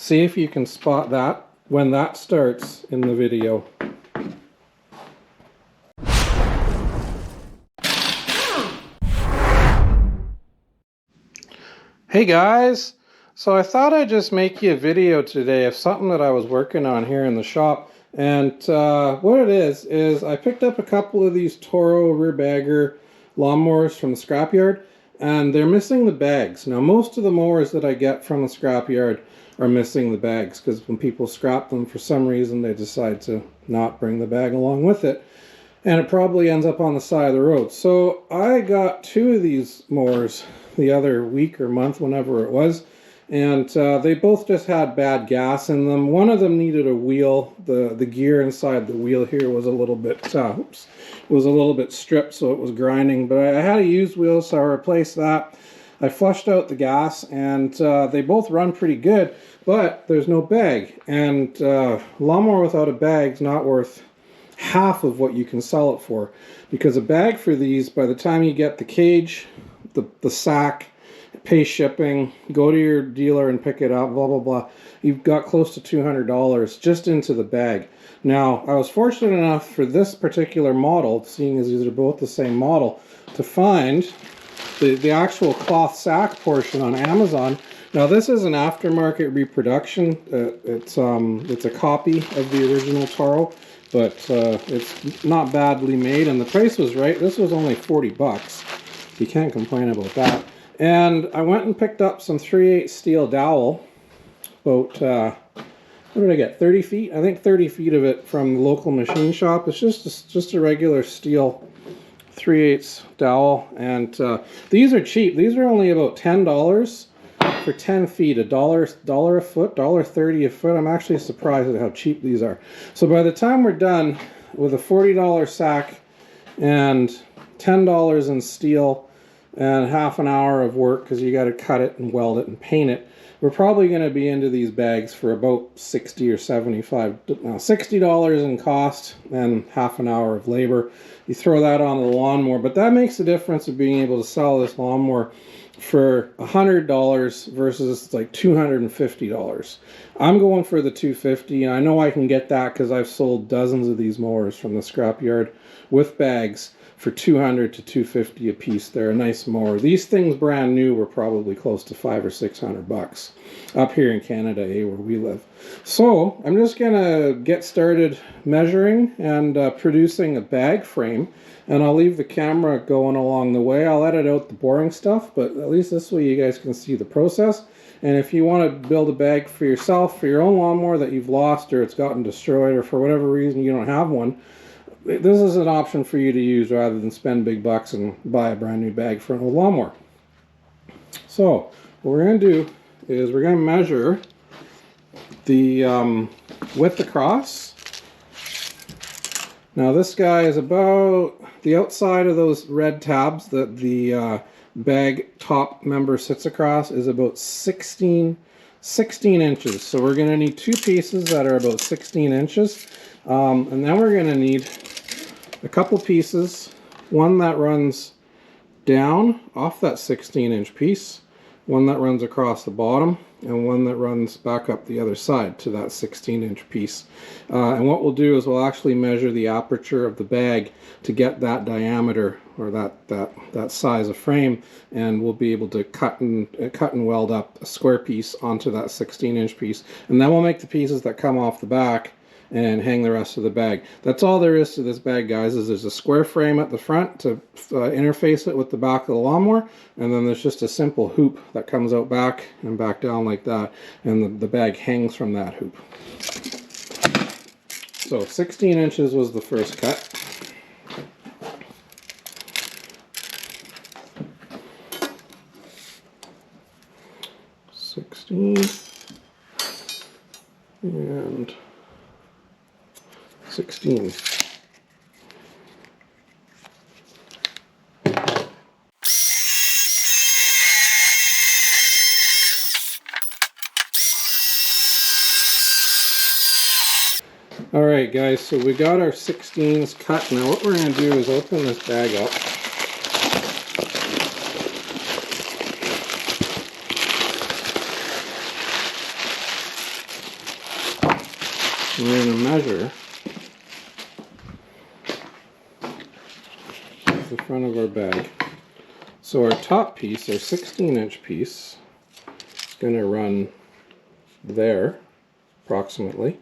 See if you can spot that when that starts in the video. Hey guys! So I thought I'd just make you a video today of something that I was working on here in the shop. And what it is I picked up a couple of these Toro rear bagger lawnmowers from the scrapyard, and they're missing the bags. Now most of the mowers that I get from the scrapyard are missing the bags, because when people scrap them, for some reason they decide to not bring the bag along with it, and it probably ends up on the side of the road. So I got two of these mowers the other week or month, whenever it was, and they both just had bad gas in them. One of them needed a wheel. The gear inside the wheel here was a little bit stripped, so it was grinding, but I had a used wheel, so I replaced that. I flushed out the gas, and they both run pretty good, but there's no bag, and lawnmower without a bag is not worth half of what you can sell it for, because a bag for these, by the time you get the cage, the sack, pay shipping, go to your dealer and pick it up, blah blah blah, you've got close to $200 just into the bag. Now I was fortunate enough for this particular model, seeing as these are both the same model, to find the actual cloth sack portion on Amazon. Now this is an aftermarket reproduction. It's a copy of the original Toro, but it's not badly made, and the price was right. This was only 40 bucks. You can't complain about that. And I went and picked up some 3/8 steel dowel, about what did I get, 30 feet? I think 30 feet of it from the local machine shop. It's just a regular steel 3/8 dowel, and these are cheap. These are only about $10 for 10 feet, $1 a foot, $1.30 a foot. I'm actually surprised at how cheap these are. So by the time we're done with a $40 sack and $10 in steel and half an hour of work, because you got to cut it and weld it and paint it, we're probably going to be into these bags for about $60 or $75, no, $60 in cost and half an hour of labor. You throw that on the lawnmower, but that makes the difference of being able to sell this lawnmower for $100 versus like $250. I'm going for the $250, and I know I can get that because I've sold dozens of these mowers from the scrapyard with bags for $200 to $250 a piece. They're a nice mower. These things brand new were probably close to $500 or $600 up here in Canada, where we live. So I'm just gonna get started measuring and producing a bag frame, and I'll leave the camera going along the way. I'll edit out the boring stuff, but at least this way you guys can see the process. And if you want to build a bag for yourself, for your own lawnmower that you've lost, or it's gotten destroyed, or for whatever reason you don't have one, this is an option for you to use rather than spend big bucks and buy a brand new bag for an old lawnmower. So what we're going to do is we're going to measure the width across. Now this guy is about the outside of those red tabs that the bag top member sits across is about 16 inches. So we're going to need two pieces that are about 16 inches. And then we're going to need a couple pieces, one that runs down off that 16-inch piece, one that runs across the bottom, and one that runs back up the other side to that 16-inch piece. And what we'll do is we'll actually measure the aperture of the bag to get that diameter, or that size of frame, and we'll be able to cut and weld up a square piece onto that 16-inch piece. And then we'll make the pieces that come off the back and hang the rest of the bag. That's all there is to this bag, guys, is there's a square frame at the front to interface it with the back of the lawnmower, and then there's just a simple hoop that comes out back and back down like that, and the bag hangs from that hoop. So 16 inches was the first cut. And 16. Alright guys, so we got our 16s cut. Now what we're going to do is open this bag up. We're going to measure the front of our bag. So our top piece, our 16-inch piece, is going to run there, approximately.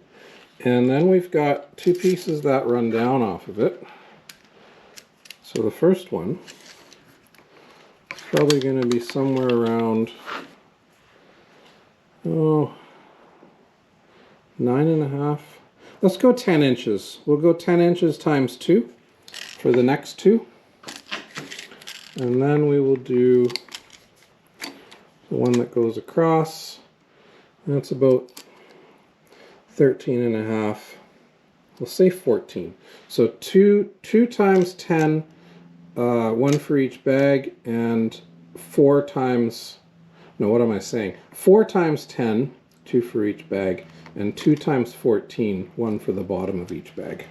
And then we've got two pieces that run down off of it. So the first one is probably going to be somewhere around, 9.5. Let's go 10 inches. We'll go 10 inches times 2 for the next two. And then we will do the one that goes across. That's about 13.5. We'll say 14. So two times 10, one for each bag, and 4 times, no, what am I saying? 4 times 10, 2 for each bag, and 2 times 14, 1 for the bottom of each bag.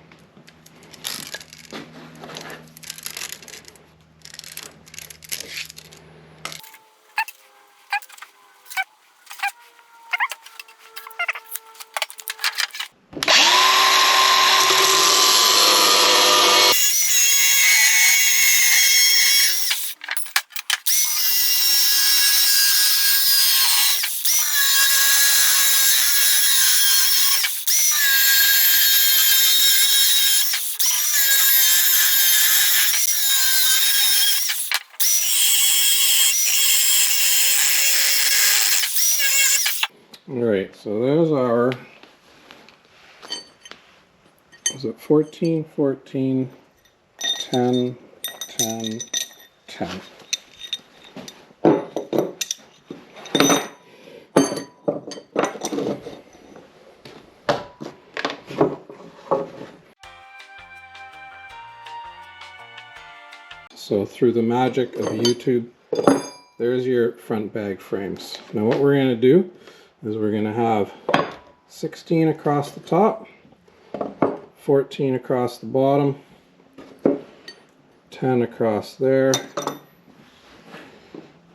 Alright, so those are, was it 14, 14, 10, 10, 10. So through the magic of YouTube, there's your front bag frames. Now what we're going to do is we're going to have 16 across the top, 14 across the bottom, 10 across there,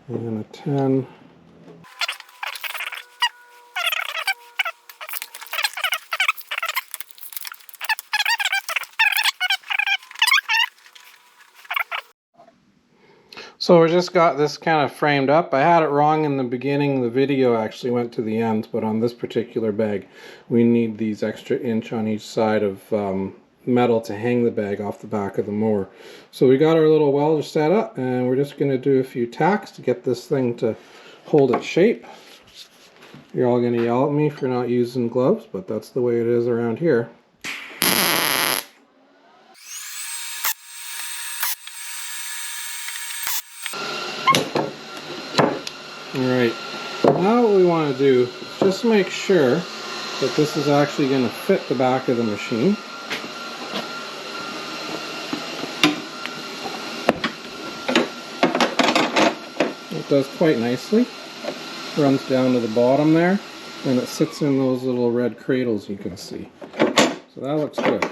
and a 10. So we just got this kind of framed up. I had it wrong in the beginning. The video actually went to the end, but on this particular bag, we need these extra inch on each side of metal to hang the bag off the back of the mower. So we got our little welder set up, and we're just going to do a few tacks to get this thing to hold its shape. You're all going to yell at me for not using gloves, but that's the way it is around here. Alright, now what we want to do is just make sure that this is actually going to fit the back of the machine. It does quite nicely. Runs down to the bottom there, and it sits in those little red cradles you can see. So that looks good.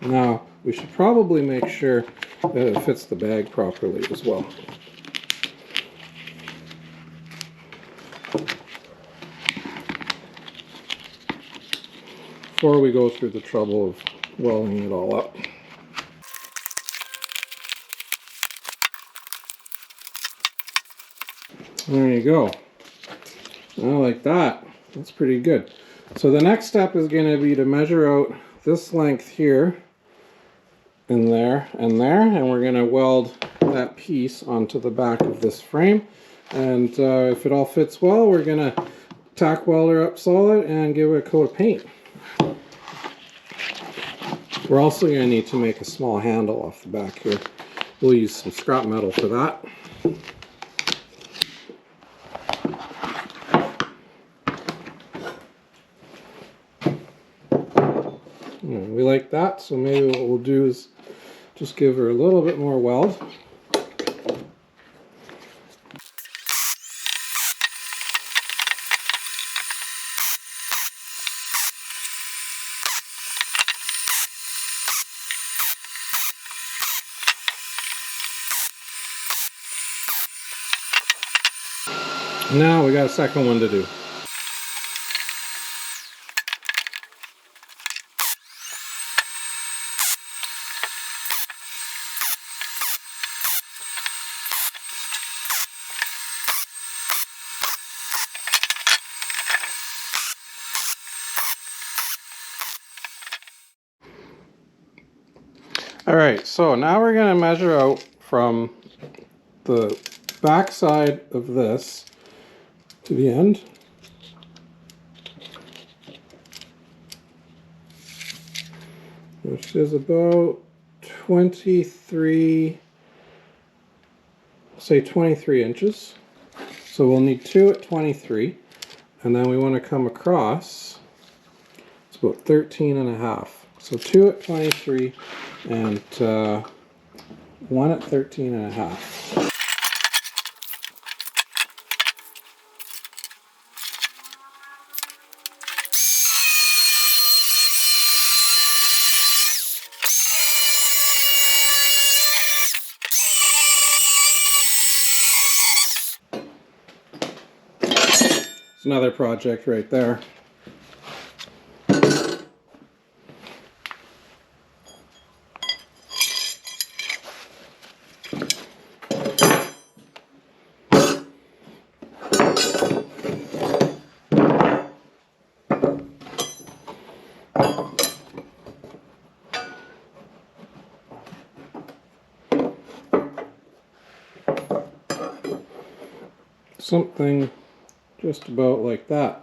Now, we should probably make sure that it fits the bag properly as well. Before we go through the trouble of welding it all up. There you go. I like that. That's pretty good. So the next step is going to be to measure out this length here and there and there, and we're going to weld that piece onto the back of this frame. And if it all fits well, we're going to tack welder up solid and give it a coat of paint. We're also going to need to make a small handle off the back here. We'll use some scrap metal for that. We like that, so maybe what we'll do is just give her a little bit more weld. Now we got a second one to do. Alright, so now we're going to measure out from the back side of this to the end. Which is about 23, say 23 inches. So we'll need 2 at 23, and then we want to come across, it's about 13 and a half. So 2 at 23 and 1 at 13 and a half. It's another project right there. Something just about like that.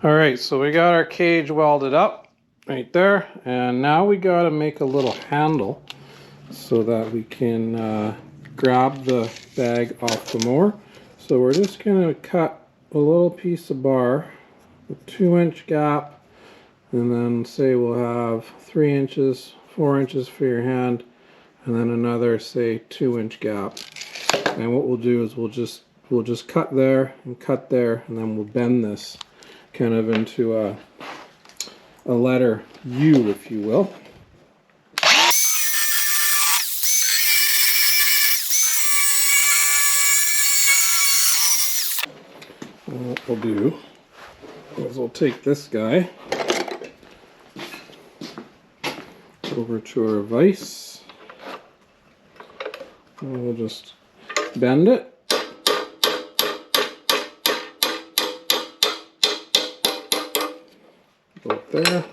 Alright, so we got our cage welded up right there, and now we got to make a little handle so that we can grab the bag off the mower. So we're just going to cut a little piece of bar, a 2-inch gap, and then say we'll have 3 inches, 4 inches for your hand, and then another, say, 2-inch gap. And what we'll do is we'll just cut there, and then we'll bend this kind of into a letter U, if you will. And what we'll do is we'll take this guy over to our vise, and we'll just bend it. Right there.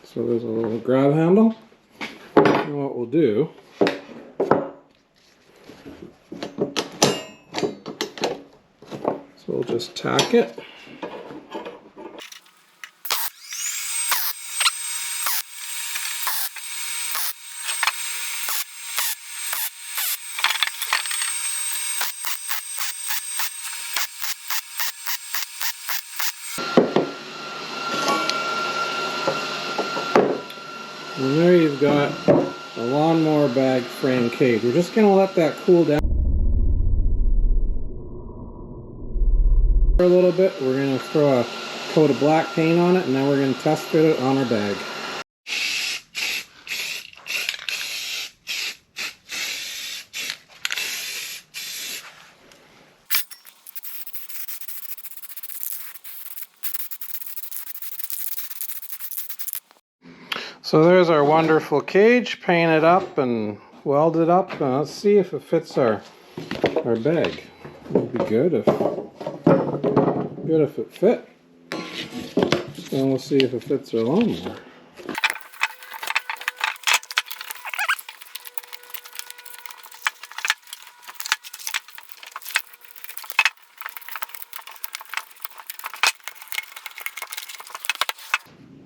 So there's a little grab handle, and what we'll do is we'll just tack it. And there you've got a lawnmower bag frame cage. We're just going to let that cool down for a little bit. We're going to throw a coat of black paint on it, and then we're going to test fit it on our bag. So there's our wonderful cage, painted up and welded up. Now let's see if it fits our bag. It would be good if it fit. And we'll see if it fits our lawnmower.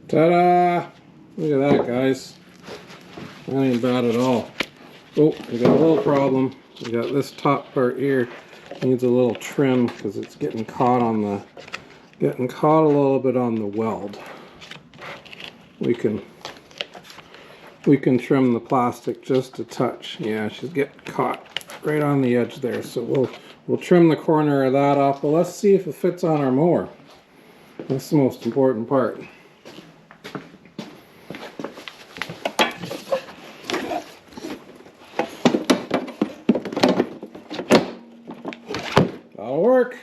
Ta-da! Look at that, guys. That ain't bad at all. Oh, we got a little problem. We got this top part here. Needs a little trim because it's getting caught on the, a little bit on the weld. We can trim the plastic just a touch. Yeah, she's getting caught right on the edge there. So we'll trim the corner of that off, but let's see if it fits on our mower. That's the most important part. That'll work.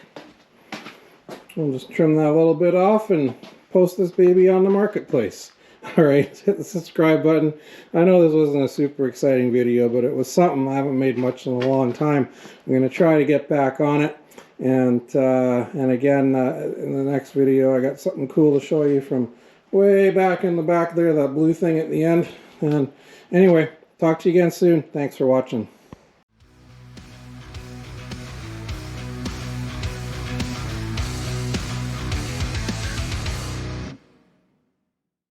We'll just trim that a little bit off and post this baby on the marketplace. Alright, hit the subscribe button. I know this wasn't a super exciting video, but it was something. I haven't made much in a long time. I'm going to try to get back on it. And again, in the next video, I got something cool to show you from way back in the back there, that blue thing at the end. And anyway, talk to you again soon. Thanks for watching.